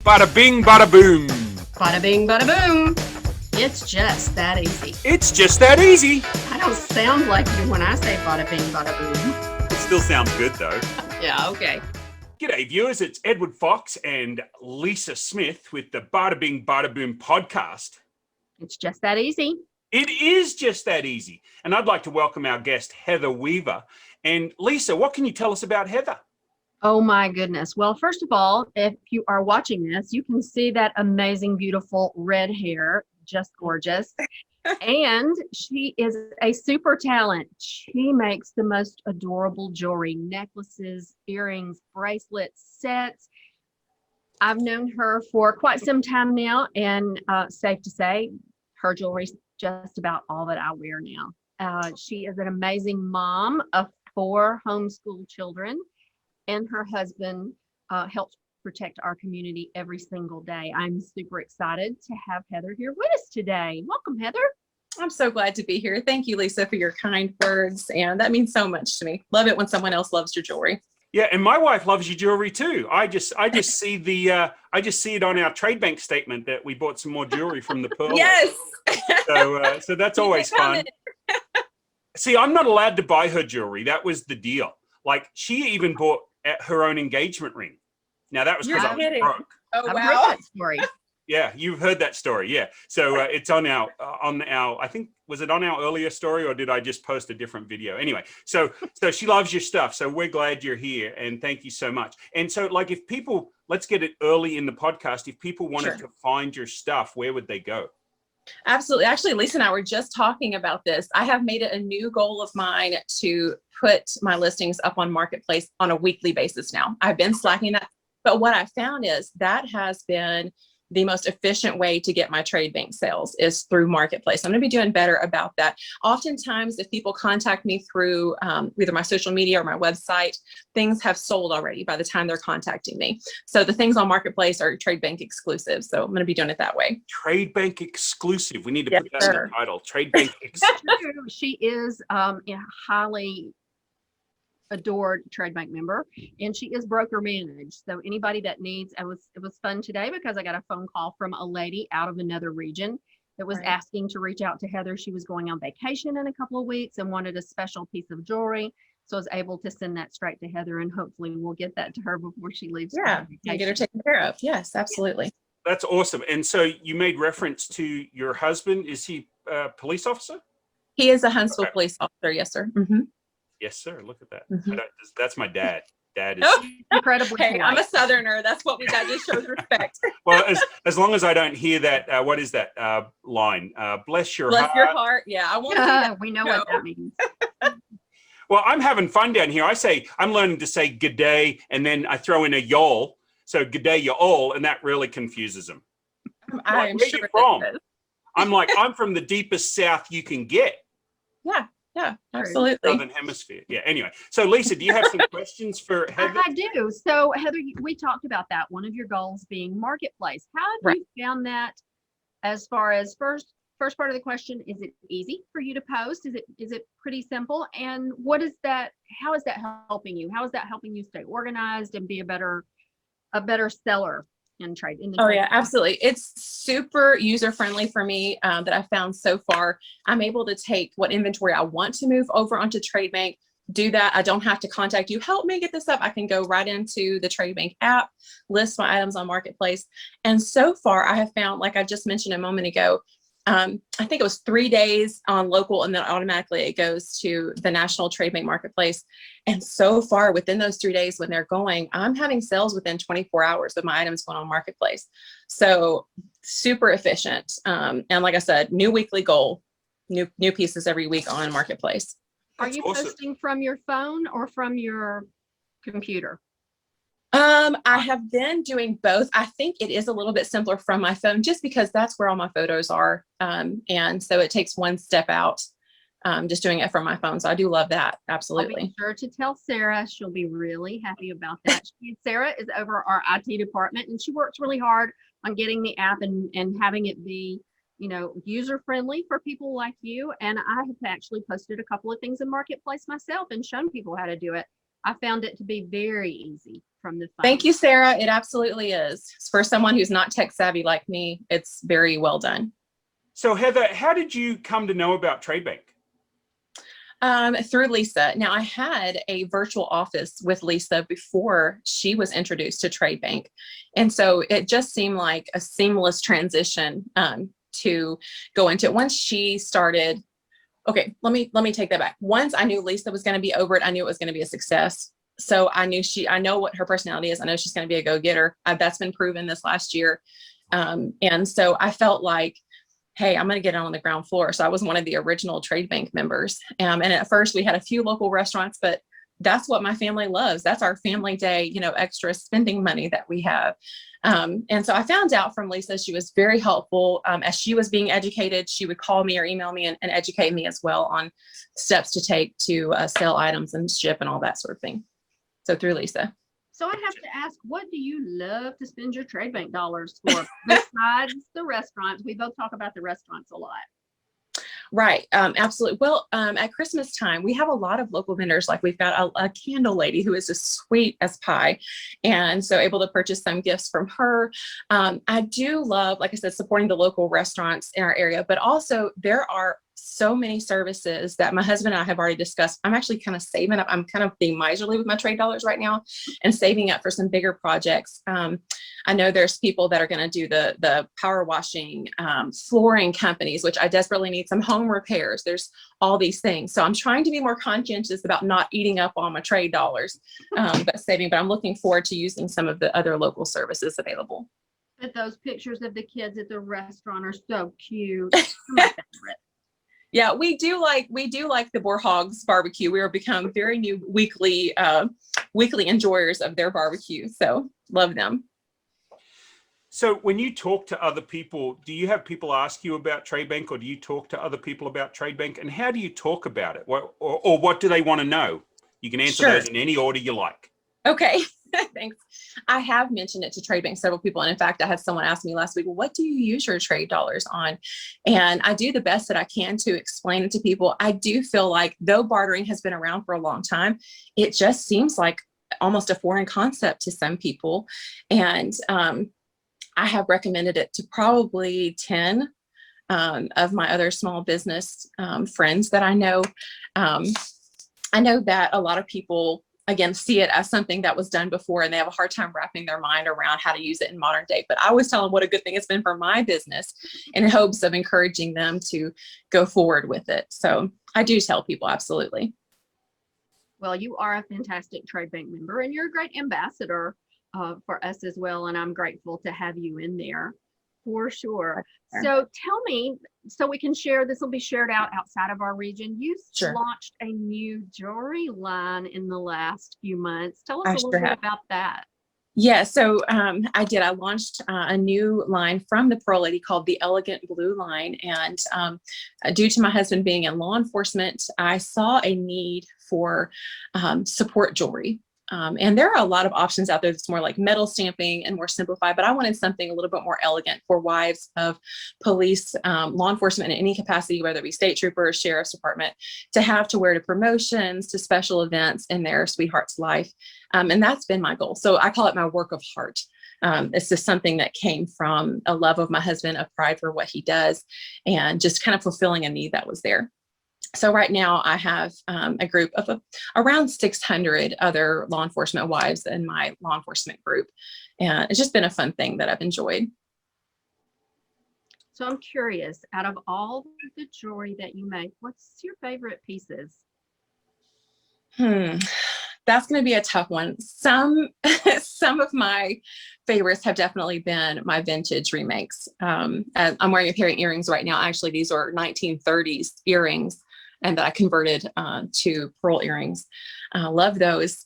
Bada bing, bada boom. Bada bing, bada boom. It's just that easy. It's just that easy. I don't sound like you when I say bada bing, bada boom. It still sounds good though. Yeah, okay. G'day viewers, it's Edward Fox and Lisa Smith with the Barter Bing Barter Boom podcast. It's just that easy. It is just that easy. And I'd like to welcome our guest, Heather Weaver. And Lisa, what can you tell us about Heather? Oh my goodness. Well, first of all, if you are watching this, you can see that amazing, beautiful red hair, just gorgeous. And she is a super talent. She makes the most adorable jewelry, necklaces, earrings, bracelets, sets. I've known her for quite some time now, and safe to say, her jewelry is just about all that I wear now. She is an amazing mom of 4 homeschool children, and her husband helps protect our community every single day. I'm super excited to have Heather here with us today. Welcome, Heather. I'm so glad to be here. Thank you, Lisa, for your kind words. And that means so much to me. Love it when someone else loves your jewelry. Yeah, and my wife loves your jewelry too. I just see it on our trade bank statement that we bought some more jewelry from the pearl. Yes. So that's always fun. See, I'm not allowed to buy her jewelry. That was the deal. Like, she even bought her own engagement ring. Now that was because I was broke. Oh, I've wow. heard that story. Yeah, you've heard that story. Yeah. So it's on our, I think, was it on our earlier story or did I just post a different video? Anyway, so she loves your stuff. So we're glad you're here and thank you so much. And so, like, if people, let's get it early in the podcast, if people wanted to find your stuff, where would they go? Absolutely. Actually, Lisa and I were just talking about this. I have made it a new goal of mine to put my listings up on Marketplace on a weekly basis now. I've been slacking that. But what I found is that has been the most efficient way to get my trade bank sales is through Marketplace. I'm going to be doing better about that. Oftentimes, if people contact me through either my social media or my website, things have sold already by the time they're contacting me. So the things on Marketplace are trade bank exclusive. So I'm going to be doing it that way. Trade bank exclusive. We need to put that in the title. Trade bank exclusive. She is a highly adored trade bank member, and she is broker managed. So anybody that needs, it was fun today because I got a phone call from a lady out of another region that was asking to reach out to Heather. She was going on vacation in a couple of weeks and wanted a special piece of jewelry. So I was able to send that straight to Heather, and hopefully we'll get that to her before she leaves. Yeah, get her taken care of. Yes, absolutely. That's awesome. And so you made reference to your husband. Is he a police officer? He is a Huntsville police officer. Yes, sir. Mm-hmm. Yes, sir. Look at that. That's my dad. Dad is incredibly. Hey, I'm a Southerner. That's what that just shows respect. Well, as long as I don't hear that, what is that line? Bless your heart. Bless your heart. Yeah, I want to. We know what that means. Well, I'm having fun down here. I'm learning to say good day, and then I throw in a y'all. So good day, y'all, and that really confuses them. I'm where sure you from? I'm like, I'm from the deepest south you can get. Yeah, absolutely. Southern Hemisphere. Yeah. Anyway, so Lisa, do you have some questions for Heather? I do. So Heather, we talked about that. One of your goals being Marketplace. How have you found that? As far as first part of the question, is it easy for you to post? Is it pretty simple? And what is that? How is that helping you? How is that helping you stay organized and be a better seller? Oh yeah, absolutely. It's super user friendly for me that I found so far. I'm able to take what inventory I want to move over onto Trade Bank, do that. I don't have to contact you, help me get this up. I can go right into the Trade Bank app, list my items on Marketplace. And so far I have found, like I just mentioned a moment ago, I think it was 3 days on local, and then automatically it goes to the national Trade Bank Marketplace. And so far within those 3 days when they're going, I'm having sales within 24 hours of my items going on Marketplace. So super efficient. And like I said, new weekly goal, new pieces every week on Marketplace. Are you posting from your phone or from your computer? I have been doing both. I think it is a little bit simpler from my phone just because that's where all my photos are. And so it takes one step out, just doing it from my phone. So I do love that. Absolutely. I'll be sure to tell Sarah. She'll be really happy about that. Sarah is over our IT department, and she works really hard on getting the app and having it be, user friendly for people like you. And I have actually posted a couple of things in Marketplace myself and shown people how to do it. I found it to be very easy from the phone. Thank you, Sarah. It absolutely is. For someone who's not tech savvy like me, it's very well done. So Heather, how did you come to know about Trade Bank? Through Lisa. Now, I had a virtual office with Lisa before she was introduced to Trade Bank. And so it just seemed like a seamless transition to go into it. Once she started, okay, let me take that back. Once I knew Lisa was going to be over it, I knew it was going to be a success. So I know what her personality is. I know she's going to be a go-getter. That's been proven this last year. And so I felt like, hey, I'm going to get on the ground floor. So I was one of the original Trade Bank members. And at first we had a few local restaurants, but that's what my family loves. That's our family day, extra spending money that we have. And so I found out from Lisa, she was very helpful. As she was being educated, she would call me or email me and educate me as well on steps to take to sell items and ship and all that sort of thing. So through Lisa. So I have to ask, what do you love to spend your Trade Bank dollars for besides the restaurants? We both talk about the restaurants a lot. Right. Absolutely. Well, at Christmas time, we have a lot of local vendors. Like we've got a candle lady who is as sweet as pie. And so able to purchase some gifts from her. I do love, like I said, supporting the local restaurants in our area, but also there are so many services that my husband and I have already discussed. I'm actually kind of saving up. I'm kind of being miserly with my trade dollars right now and saving up for some bigger projects. I know there's people that are going to do the power washing, flooring companies, which I desperately need, some home repairs. There's all these things. So I'm trying to be more conscientious about not eating up all my trade dollars, but saving, but I'm looking forward to using some of the other local services available. But those pictures of the kids at the restaurant are so cute. They're my favorite. Yeah, we do like the Boar Hogs barbecue. We are become very new weekly enjoyers of their barbecue. So love them. So when you talk to other people, do you have people ask you about Trade Bank, or do you talk to other people about Trade Bank? And how do you talk about it? Or what do they want to know? You can answer those in any order you like. Okay, thanks. I have mentioned it to Trade Bank several people. And in fact, I had someone ask me last week, well, what do you use your trade dollars on? And I do the best that I can to explain it to people. I do feel like though bartering has been around for a long time, it just seems like almost a foreign concept to some people. And I have recommended it to probably 10 of my other small business friends that I know. I know that a lot of people, again, see it as something that was done before, and they have a hard time wrapping their mind around how to use it in modern day. But I always tell them what a good thing it's been for my business in hopes of encouraging them to go forward with it. So I do tell people, absolutely. Well, you are a fantastic Trade Bank member, and you're a great ambassador for us as well. And I'm grateful to have you in there for sure. So tell me, so we can share, this will be shared out outside of our region. You launched a new jewelry line in the last few months. Tell us a little bit about that. Yeah, so I did. I launched a new line from the Pearl Lady called the Elegant Blue line. And due to my husband being in law enforcement, I saw a need for support jewelry. And there are a lot of options out there that's more like metal stamping and more simplified, but I wanted something a little bit more elegant for wives of police, law enforcement in any capacity, whether it be state troopers, sheriff's department, to have to wear to promotions, to special events in their sweetheart's life. And that's been my goal. So I call it my work of heart. It's just something that came from a love of my husband, a pride for what he does, and just kind of fulfilling a need that was there. So right now I have a group of around 600 other law enforcement wives in my law enforcement group. And it's just been a fun thing that I've enjoyed. So I'm curious, out of all the jewelry that you make, what's your favorite pieces? That's going to be a tough one. Some of my favorites have definitely been my vintage remakes. I'm wearing a pair of earrings right now. Actually, these are 1930s earrings, and that I converted to pearl earrings. Love those.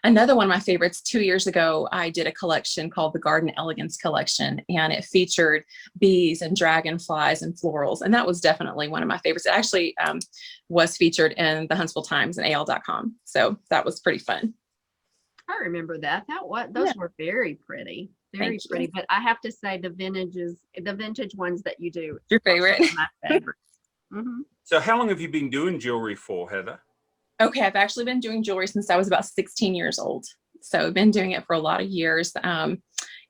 Another one of my favorites, 2 years ago, I did a collection called the Garden Elegance Collection, and it featured bees and dragonflies and florals. And that was definitely one of my favorites. It actually was featured in the Huntsville Times and AL.com. So that was pretty fun. I remember that. Those were very pretty. Very pretty. But I have to say the vintage ones that you do. Your favorite? My favorite. Mm-hmm. So how long have you been doing jewelry for, Heather? Okay, I've actually been doing jewelry since I was about 16 years old. So I've been doing it for a lot of years.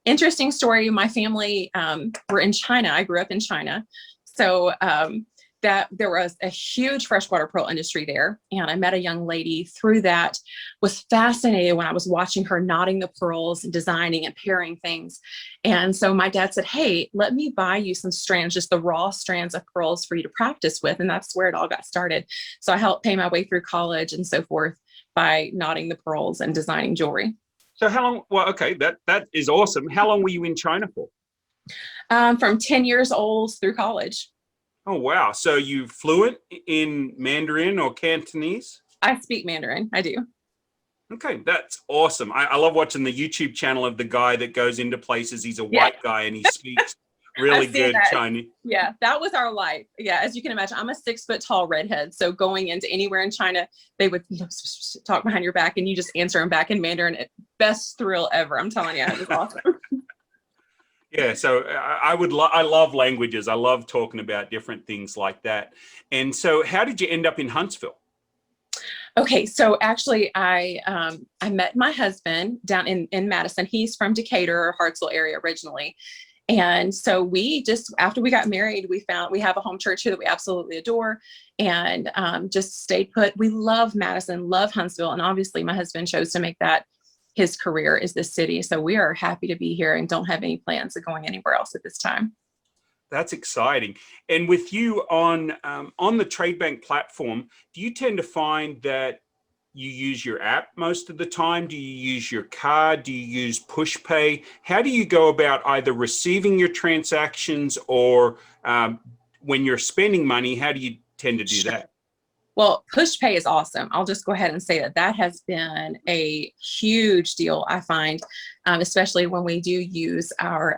Interesting story. My family were in China. I grew up in China. So that there was a huge freshwater pearl industry there. And I met a young lady through that, was fascinated when I was watching her knotting the pearls and designing and pairing things. And so my dad said, hey, let me buy you some strands, just the raw strands of pearls for you to practice with. And that's where it all got started. So I helped pay my way through college and so forth by knotting the pearls and designing jewelry. So how long? Well, okay, that is awesome. How long were you in China for? From 10 years old through college. Oh, wow. So you fluent in Mandarin or Cantonese? I speak Mandarin. I do. Okay, that's awesome. I love watching the YouTube channel of the guy that goes into places. He's a white guy and he speaks really good Chinese. Yeah, that was our life. Yeah, as you can imagine, I'm a 6 foot tall redhead. So going into anywhere in China, they would talk behind your back and you just answer them back in Mandarin. Best thrill ever. I'm telling you, it was awesome. Yeah, so I love languages. I love talking about different things like that. And so how did you end up in Huntsville? Okay, so actually I met my husband down in Madison. He's from Decatur, Hartsville area originally. And so we just, after we got married, we have a home church here that we absolutely adore and just stayed put. We love Madison, love Huntsville. And obviously my husband chose to make that his career is this city. So we are happy to be here and don't have any plans of going anywhere else at this time. That's exciting. And with you on the Trade Bank platform, do you tend to find that you use your app most of the time? Do you use your card? Do you use push pay? How do you go about either receiving your transactions or when you're spending money, how do you tend to do that? Well, push pay is awesome. I'll just go ahead and say that has been a huge deal, I find, especially when we do use our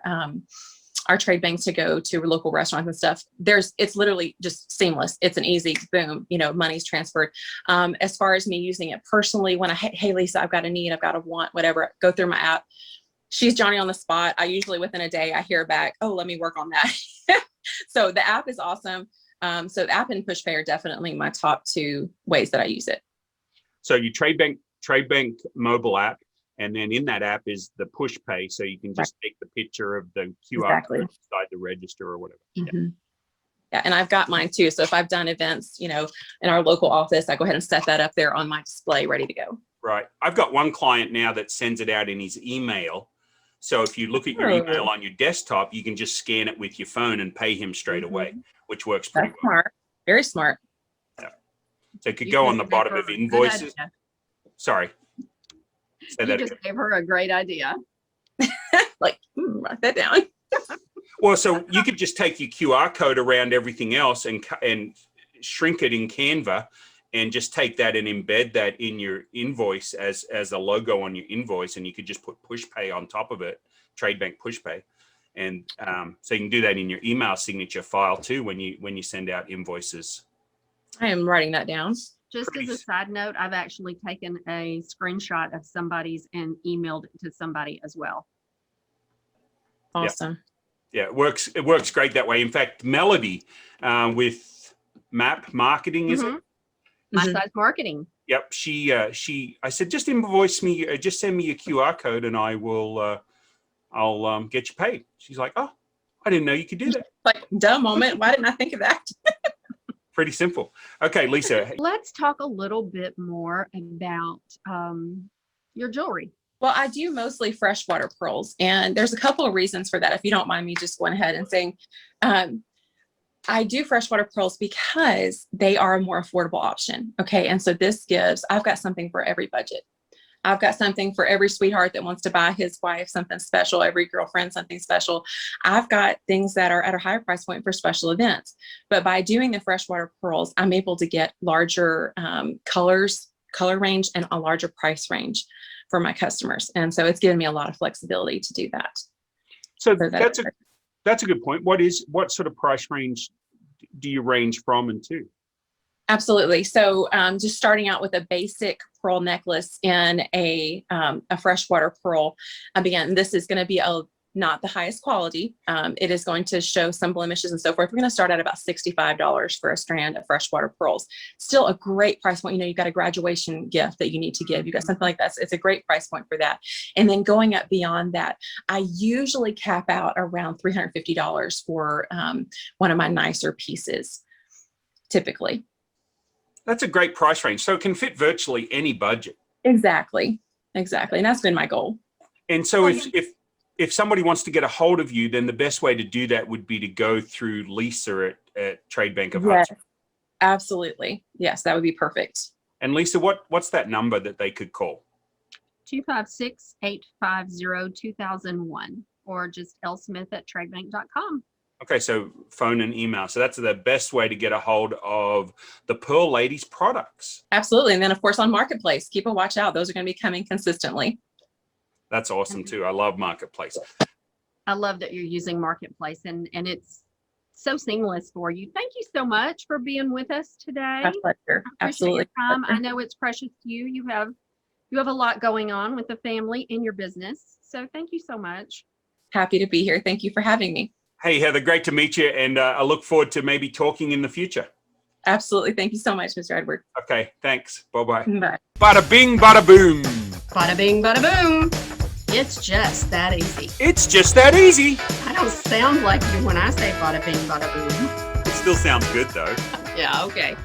trade banks to go to local restaurants and stuff. It's literally just seamless. It's an easy boom, money's transferred. As far as me using it personally, when hey, Lisa, I've got a need, I've got a want, whatever, go through my app. She's Johnny on the spot. I usually within a day, I hear back, oh, let me work on that. So the app is awesome. So the app and push pay are definitely my top two ways that I use it. So you trade bank mobile app, and then in that app is the push pay. So you can just take the picture of the QR code inside the register or whatever. Mm-hmm. Yeah. And I've got mine too. So if I've done events, in our local office, I go ahead and set that up there on my display, ready to go. Right. I've got one client now that sends it out in his email. So if you look at your email on your desktop, you can just scan it with your phone and pay him straight away, which works pretty well. Smart. Very smart. Yeah. So it could go on the bottom of invoices. Sorry. You just gave her a great idea. Write that down. Well, so you could just take your QR code around everything else and shrink it in Canva and just take that and embed that in your invoice as a logo on your invoice. And you could just put push pay on top of it, Trade Bank push pay. And so you can do that in your email signature file too when you send out invoices. I am writing that down. Just as a side note, I've actually taken a screenshot of somebody's and emailed it to somebody as well. Awesome. Yeah, it works great that way. In fact, Melody with MAP Marketing, is it? My Size Marketing. Yep. I said, just invoice me, just send me your QR code and I will, I'll get you paid. She's like, oh, I didn't know you could do that. Like, duh moment. Why didn't I think of that? Pretty simple. Okay, Lisa. Let's talk a little bit more about your jewelry. Well, I do mostly freshwater pearls, and there's a couple of reasons for that. If you don't mind me just going ahead and saying, I do freshwater pearls because they are a more affordable option. Okay. And so I've got something for every budget. I've got something for every sweetheart that wants to buy his wife something special, every girlfriend something special. I've got things that are at a higher price point for special events. But by doing the freshwater pearls, I'm able to get larger color range and a larger price range for my customers. And so it's given me a lot of flexibility to do that. So that's a good point. What sort of price range do you range from and to? Absolutely. So just starting out with a basic pearl necklace in a freshwater pearl. Again, this is going to be not the highest quality. It is going to show some blemishes and so forth. We're going to start at about $65 for a strand of freshwater pearls. Still a great price point. You've got a graduation gift that you need to give. You got something like that. It's a great price point for that. And then going up beyond that, I usually cap out around $350 for one of my nicer pieces, typically. That's a great price range. So it can fit virtually any budget. Exactly. And that's been my goal. And so if somebody wants to get a hold of you, then the best way to do that would be to go through Lisa at Trade Bank of Hudson. Absolutely. Yes, that would be perfect. And Lisa, what's that number that they could call? 256-850-2001 or just lsmith@tradebank.com. Okay, so phone and email. So that's the best way to get a hold of the Pearl Ladies products. Absolutely. And then, of course, on Marketplace, keep a watch out. Those are going to be coming consistently. That's awesome, too. I love Marketplace. I love that you're using Marketplace, and it's so seamless for you. Thank you so much for being with us today. My pleasure. Absolutely. Your time. I know it's precious to you. You have a lot going on with the family in your business. So thank you so much. Happy to be here. Thank you for having me. Hey, Heather, great to meet you. And I look forward to maybe talking in the future. Absolutely. Thank you so much, Mr. Edward. Okay, thanks. Bye-bye. Bye. Bada bing, bada boom. Bada bing, bada boom. It's just that easy. It's just that easy. I don't sound like you when I say bada bing, bada boom. It still sounds good, though. Yeah, okay.